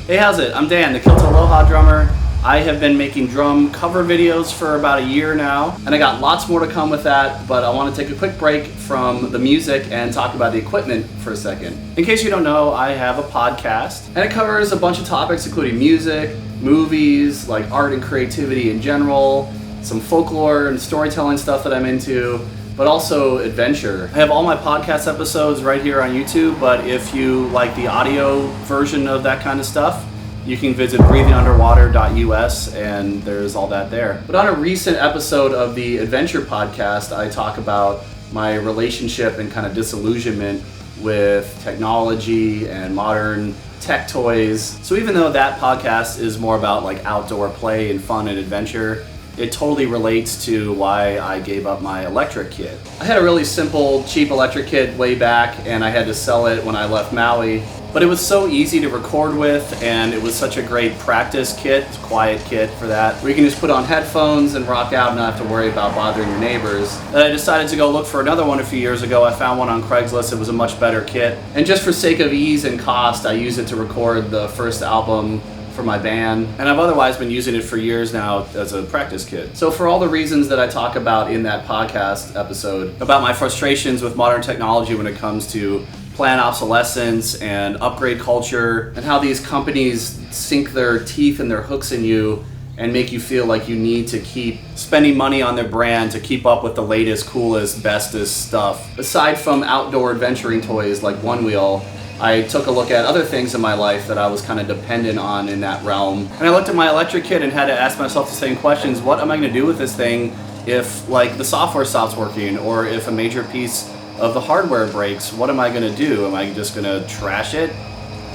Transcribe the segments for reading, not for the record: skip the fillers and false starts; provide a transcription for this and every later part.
Hey, how's it? I'm Dan, the Kilt Aloha drummer. I have been making drum cover videos for about a year now, and I got lots more to come with that, but I want to take a quick break from the music and talk about the equipment for a second. In case you don't know, I have a podcast, and it covers a bunch of topics including music, movies, like art and creativity in general, some folklore and storytelling stuff that I'm into, but also adventure. I have all my podcast episodes right here on YouTube, but if you like the audio version of that kind of stuff, you can visit breathingunderwater.us and there's all that there. But on a recent episode of the Adventure podcast, I talk about my relationship and kind of disillusionment with technology and modern tech toys. So even though that podcast is more about like outdoor play and fun and adventure, it totally relates to why I gave up my electric kit. I had a really simple, cheap electric kit way back, and I had to sell it when I left Maui. But it was so easy to record with, and it was such a great practice kit, quiet kit for that, where you can just put on headphones and rock out and not have to worry about bothering your neighbors. Then I decided to go look for another one a few years ago. I found one on Craigslist. It was a much better kit. And just for sake of ease and cost, I used it to record the first album for my band, and I've otherwise been using it for years now as a practice kit. So for all the reasons that I talk about in that podcast episode, about my frustrations with modern technology when it comes to planned obsolescence and upgrade culture, and how these companies sink their teeth and their hooks in you and make you feel like you need to keep spending money on their brand to keep up with the latest, coolest, bestest stuff. Aside from outdoor adventuring toys like One Wheel, I took a look at other things in my life that I was kind of dependent on in that realm. And I looked at my electric kit and had to ask myself the same questions. What am I going to do with this thing if like the software stops working, or if a major piece of the hardware breaks? What am I going to do? Am I just going to trash it?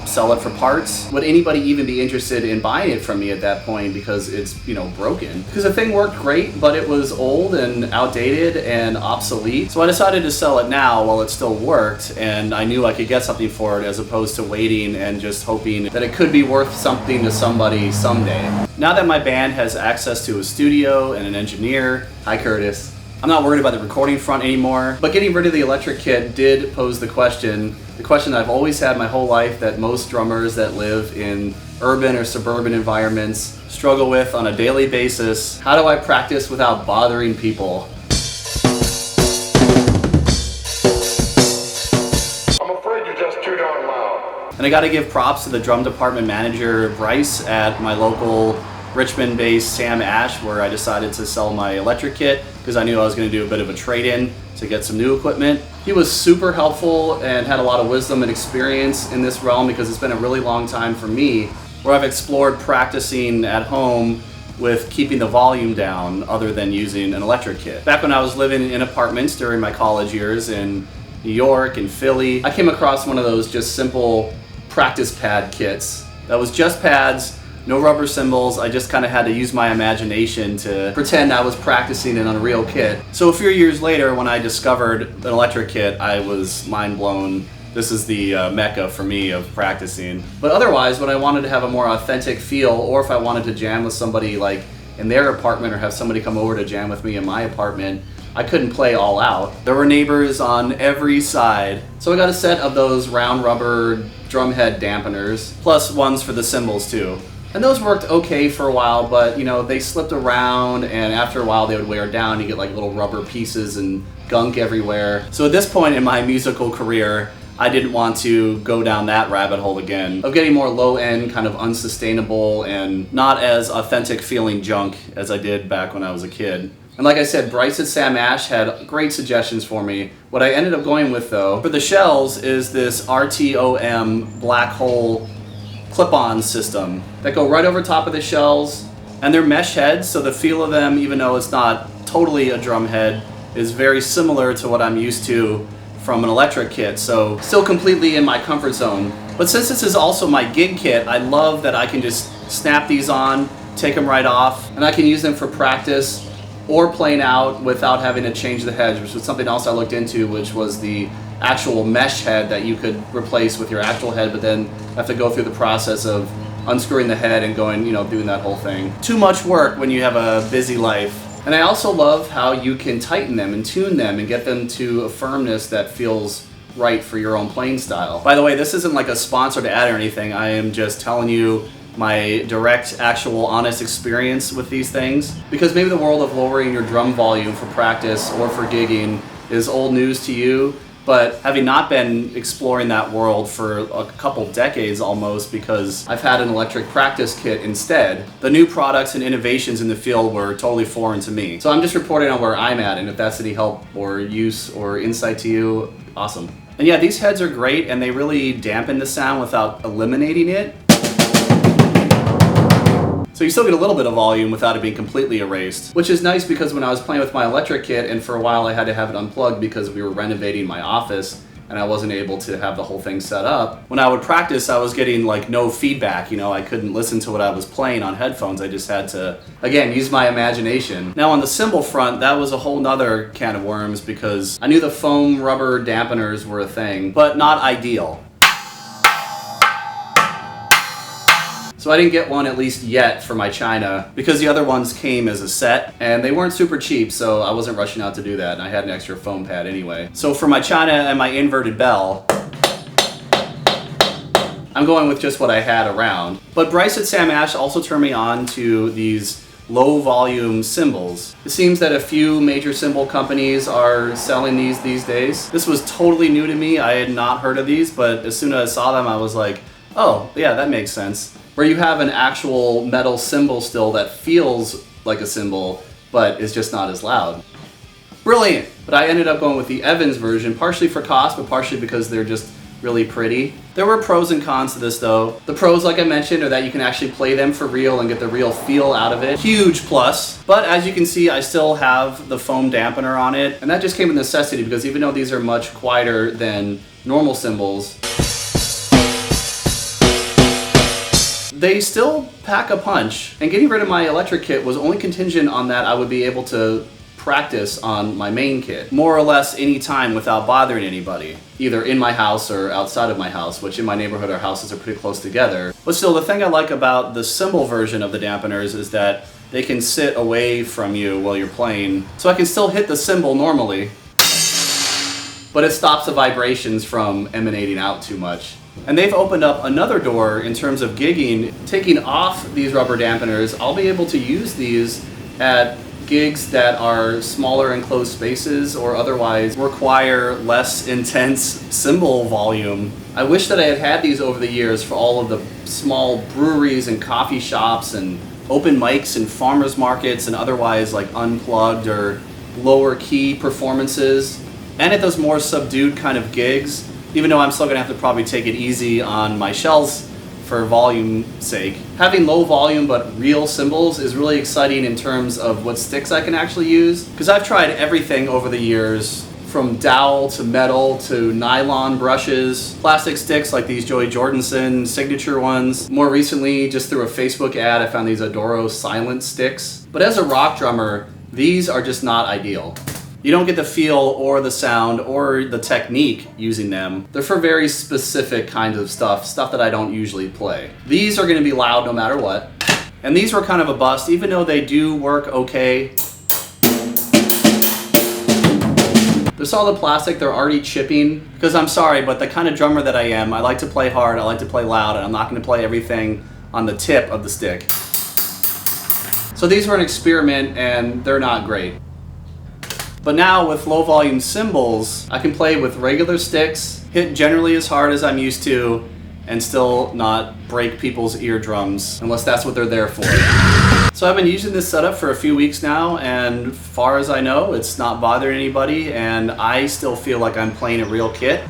Sell it for parts? Would anybody even be interested in buying it from me at that point because it's, broken? Because the thing worked great, but it was old and outdated and obsolete. So I decided to sell it now while it still worked, and I knew I could get something for it as opposed to waiting and just hoping that it could be worth something to somebody someday. Now that my band has access to a studio and an engineer, hi Curtis, I'm not worried about the recording front anymore, but getting rid of the electric kit did pose the question I've always had my whole life, that most drummers that live in urban or suburban environments struggle with on a daily basis. How do I practice without bothering people? I'm afraid you're just too darn loud. And I gotta give props to the drum department manager, Bryce, at my local Richmond-based Sam Ash, where I decided to sell my electric kit because I knew I was going to do a bit of a trade-in to get some new equipment. He was super helpful and had a lot of wisdom and experience in this realm, because it's been a really long time for me where I've explored practicing at home with keeping the volume down other than using an electric kit. Back when I was living in apartments during my college years in New York and Philly, I came across one of those just simple practice pad kits that was just pads, no rubber cymbals. I just kind of had to use my imagination to pretend I was practicing an unreal kit. So a few years later, when I discovered an electric kit, I was mind blown. This is the mecca for me of practicing. But otherwise, when I wanted to have a more authentic feel, or if I wanted to jam with somebody like in their apartment, or have somebody come over to jam with me in my apartment, I couldn't play all out. There were neighbors on every side. So I got a set of those round rubber drum head dampeners, plus ones for the cymbals too. And those worked okay for a while, but they slipped around, and after a while they would wear down. You get like little rubber pieces and gunk everywhere. So at this point in my musical career, I didn't want to go down that rabbit hole again of getting more low-end, kind of unsustainable and not as authentic feeling junk as I did back when I was a kid. And like I said, Bryce at Sam Ash had great suggestions for me. What I ended up going with though, for the shells, is this RTOM black hole clip-on system that go right over top of the shells, and they're mesh heads, so the feel of them, even though it's not totally a drum head, is very similar to what I'm used to from an electric kit, so still completely in my comfort zone. But since this is also my gig kit, I love that I can just snap these on, take them right off, and I can use them for practice or playing out without having to change the heads, which was something else I looked into, which was the actual mesh head that you could replace with your actual head, but then have to go through the process of unscrewing the head and going, doing that whole thing. Too much work when you have a busy life. And I also love how you can tighten them and tune them and get them to a firmness that feels right for your own playing style. By the way, this isn't like a sponsored ad or anything. I am just telling you my direct, actual, honest experience with these things. Because maybe the world of lowering your drum volume for practice or for gigging is old news to you, but having not been exploring that world for a couple decades almost, because I've had an electric practice kit instead, the new products and innovations in the field were totally foreign to me. So I'm just reporting on where I'm at, and if that's any help or use or insight to you, awesome. And yeah, these heads are great, and they really dampen the sound without eliminating it. So you still get a little bit of volume without it being completely erased, which is nice because when I was playing with my electric kit, and for a while I had to have it unplugged because we were renovating my office and I wasn't able to have the whole thing set up, when I would practice I was getting like no feedback, you know, I couldn't listen to what I was playing on headphones, I just had to, again, use my imagination. Now on the cymbal front, that was a whole nother can of worms because I knew the foam rubber dampeners were a thing, but not ideal. So I didn't get one, at least yet, for my China because the other ones came as a set and they weren't super cheap, so I wasn't rushing out to do that, and I had an extra foam pad anyway. So for my China and my inverted bell, I'm going with just what I had around. But Bryce at Sam Ash also turned me on to these low volume cymbals. It seems that a few major cymbal companies are selling these days. This was totally new to me. I had not heard of these, but as soon as I saw them I was like, oh yeah, that makes sense. Where you have an actual metal cymbal still that feels like a cymbal, but is just not as loud. Brilliant! But I ended up going with the Evans version, partially for cost, but partially because they're just really pretty. There were pros and cons to this though. The pros, like I mentioned, are that you can actually play them for real and get the real feel out of it. Huge plus. But as you can see, I still have the foam dampener on it, and that just came with necessity because even though these are much quieter than normal cymbals, they still pack a punch, and getting rid of my electric kit was only contingent on that I would be able to practice on my main kit, more or less any time without bothering anybody, either in my house or outside of my house, which in my neighborhood our houses are pretty close together. But still, the thing I like about the cymbal version of the dampeners is that they can sit away from you while you're playing, so I can still hit the cymbal normally, but it stops the vibrations from emanating out too much. And they've opened up another door in terms of gigging. Taking off these rubber dampeners, I'll be able to use these at gigs that are smaller enclosed spaces or otherwise require less intense cymbal volume. I wish that I had had these over the years for all of the small breweries and coffee shops and open mics and farmers markets and otherwise like unplugged or lower key performances, and at those more subdued kind of gigs. Even though I'm still gonna have to probably take it easy on my shells for volume's sake. Having low volume but real cymbals is really exciting in terms of what sticks I can actually use. Because I've tried everything over the years, from dowel to metal to nylon brushes, plastic sticks like these Joey Jordison signature ones. More recently, just through a Facebook ad, I found these Adoro silent sticks. But as a rock drummer, these are just not ideal. You don't get the feel or the sound or the technique using them. They're for very specific kinds of stuff that I don't usually play. These are gonna be loud no matter what. And these were kind of a bust, even though they do work okay. They're solid plastic, they're already chipping. Because I'm sorry, but the kind of drummer that I am, I like to play hard, I like to play loud, and I'm not gonna play everything on the tip of the stick. So these were an experiment and they're not great. But now with low volume cymbals, I can play with regular sticks, hit generally as hard as I'm used to, and still not break people's eardrums, unless that's what they're there for. So I've been using this setup for a few weeks now, and far as I know, it's not bothering anybody, and I still feel like I'm playing a real kit.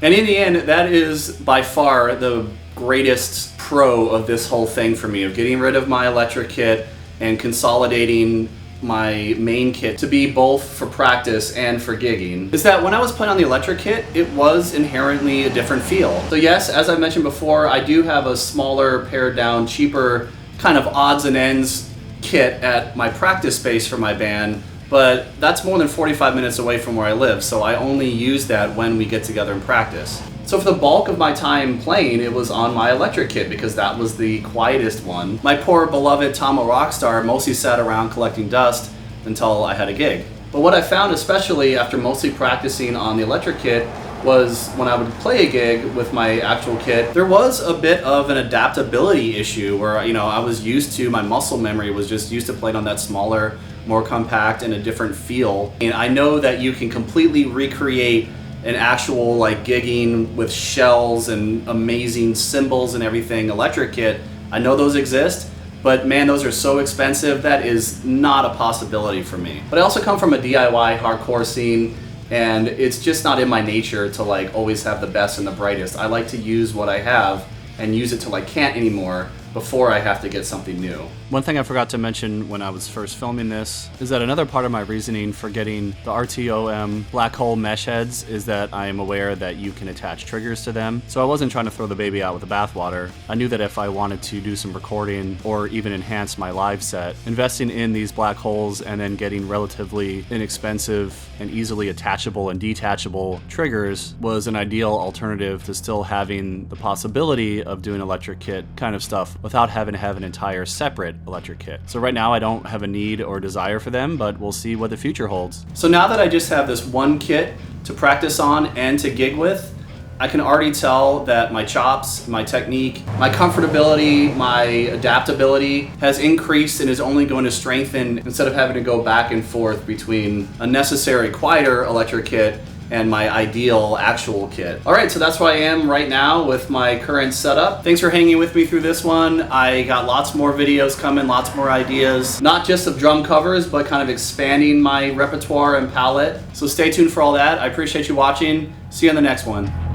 And in the end, that is by far the greatest pro of this whole thing for me, of getting rid of my electric kit and consolidating my main kit to be both for practice and for gigging, is that when I was playing on the electric kit, it was inherently a different feel. So yes, as I mentioned before, I do have a smaller, pared down, cheaper, kind of odds and ends kit at my practice space for my band, but that's more than 45 minutes away from where I live, so I only use that when we get together and practice. So for the bulk of my time playing, it was on my electric kit because that was the quietest one. My poor beloved Tomo Rockstar mostly sat around collecting dust until I had a gig. But what I found, especially after mostly practicing on the electric kit, was when I would play a gig with my actual kit, there was a bit of an adaptability issue where, you know, I was used to, my muscle memory was just used to playing on that smaller, more compact and a different feel. And I know that you can completely recreate an actual like gigging with shells and amazing cymbals and everything electric kit. I know those exist, but man, those are so expensive, that is not a possibility for me. But I also come from a DIY hardcore scene, and it's just not in my nature to like always have the best and the brightest. I like to use what I have and use it till I can't anymore before I have to get something new. One thing I forgot to mention when I was first filming this is that another part of my reasoning for getting the RTOM black hole mesh heads is that I am aware that you can attach triggers to them. So I wasn't trying to throw the baby out with the bathwater. I knew that if I wanted to do some recording or even enhance my live set, investing in these black holes and then getting relatively inexpensive and easily attachable and detachable triggers was an ideal alternative to still having the possibility of doing electric kit kind of stuff without having to have an entire separate electric kit. So right now I don't have a need or desire for them, but we'll see what the future holds. So now that I just have this one kit to practice on and to gig with, I can already tell that my chops, my technique, my comfortability, my adaptability has increased and is only going to strengthen instead of having to go back and forth between a necessary quieter electric kit and my ideal actual kit. All right, so that's where I am right now with my current setup. Thanks for hanging with me through this one. I got lots more videos coming, lots more ideas, not just of drum covers, but kind of expanding my repertoire and palette. So stay tuned for all that. I appreciate you watching. See you on the next one.